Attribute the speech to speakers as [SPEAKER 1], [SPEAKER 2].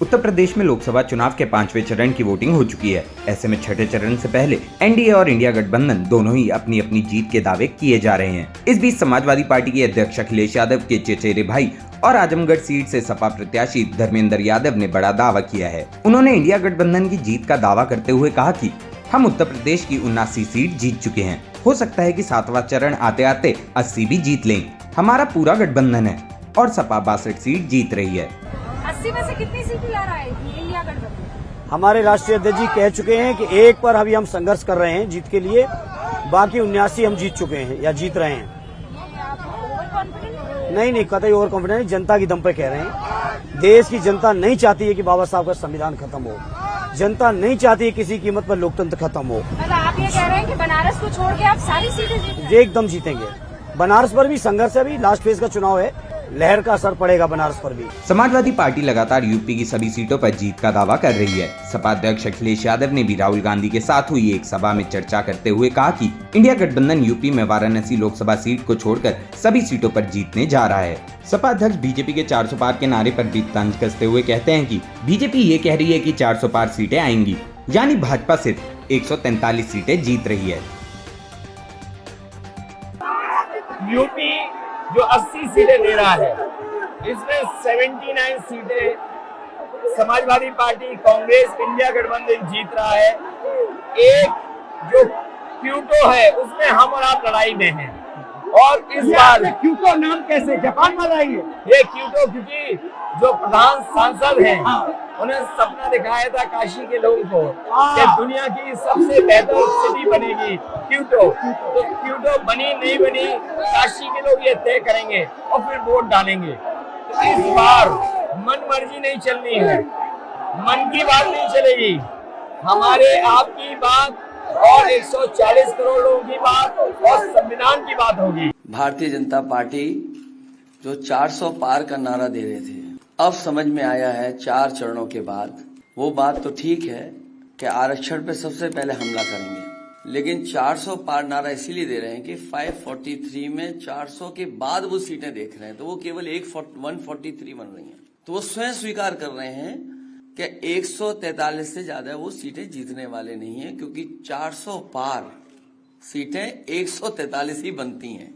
[SPEAKER 1] उत्तर प्रदेश में लोकसभा चुनाव के 5वें चरण की वोटिंग हो चुकी है। ऐसे में छठे चरण से पहले एनडीए और इंडिया गठबंधन दोनों ही अपनी अपनी जीत के दावे किए जा रहे हैं। इस बीच समाजवादी पार्टी के अध्यक्ष अखिलेश यादव के चचेरे भाई और आजमगढ़ सीट से सपा प्रत्याशी धर्मेंद्र यादव ने बड़ा दावा किया है। उन्होंने इंडिया गठबंधन की जीत का दावा करते हुए कहा कि हम उत्तर प्रदेश की 79 सीट जीत चुके हैं। हो सकता है कि 7वां चरण आते आते 80 भी जीत लें। हमारा पूरा गठबंधन है और सपा 62 सीट जीत रही है।
[SPEAKER 2] 80 में से कितनी सीटें ला रहा है इंडिया गठबंधन?
[SPEAKER 3] हमारे राष्ट्रीय अध्यक्ष जी कह चुके हैं कि एक पर अभी हम संघर्ष कर रहे हैं जीत के लिए, बाकी 79 हम जीत चुके हैं या जीत रहे हैं। नहीं, कतई ओवर कॉन्फिडेंस नहीं, जनता की दम पे कह रहे हैं। देश की जनता नहीं चाहती है कि बाबा साहब का संविधान खत्म हो। जनता नहीं चाहती है किसी कीमत पर लोकतंत्र खत्म हो।
[SPEAKER 2] मतलब आप ये कह रहे हैं कि बनारस को छोड़ के आप सारी सीटें जीतेंगे?
[SPEAKER 3] एकदम जीतेंगे। बनारस पर भी संघर्ष है, अभी लास्ट फेज का चुनाव है, लहर का असर पड़ेगा बनारस पर भी।
[SPEAKER 1] समाजवादी पार्टी लगातार यूपी की सभी सीटों पर जीत का दावा कर रही है। सपा अध्यक्ष अखिलेश यादव ने भी राहुल गांधी के साथ हुई एक सभा में चर्चा करते हुए कहा कि इंडिया गठबंधन यूपी में वाराणसी लोकसभा सीट को छोड़कर सभी सीटों पर जीतने जा रहा है। सपा अध्यक्ष बीजेपी के 400 पार के नारे पर भी तंज कसते हुए कहते हैं कि बीजेपी ये कह रही है कि 400 पार सीटें आएंगी, यानी भाजपा सिर्फ 143 सीटें जीत रही है।
[SPEAKER 4] यूपी जो 80 सीटें ले रहा है, इसमें 79 सीटें समाजवादी पार्टी, कांग्रेस, इंडिया गठबंधन जीत रहा है। एक जो क्यूटो है उसमें हम और आप लड़ाई में हैं। और इस बार
[SPEAKER 3] क्यूटो नाम कैसे जापान वाला ही है
[SPEAKER 4] ये क्यूटो, क्योंकि जो प्रधान सांसद हैं उन्हें सपना दिखाया था काशी के लोगों को कि दुनिया की सबसे बेहतर सिटी बनेगी क्यूटो। तो क्यूटो बनी नहीं बनी, काशी के लोग ये तय करेंगे और फिर वोट डालेंगे। तो इस बार मन मर्जी नहीं चलनी है, मन की बात नहीं चलेगी, हमारे आपकी बात और 140 करोड़ लोगों की बात और संविधान की बात होगी।
[SPEAKER 5] भारतीय जनता पार्टी जो 400 पार का नारा दे रहे थे, अब समझ में आया है 4 चरणों के बाद। वो बात तो ठीक है कि आरक्षण पे सबसे पहले हमला करेंगे, लेकिन 400 पार नारा इसीलिए दे रहे हैं कि 543 में 400 के बाद वो सीटें देख रहे हैं, तो वो केवल 143 बन रही हैं। तो वो स्वयं स्वीकार कर रहे हैं कि 143 से ज्यादा वो सीटें जीतने वाले नहीं है, क्योंकि 400 पार सीटें 143 ही बनती हैं।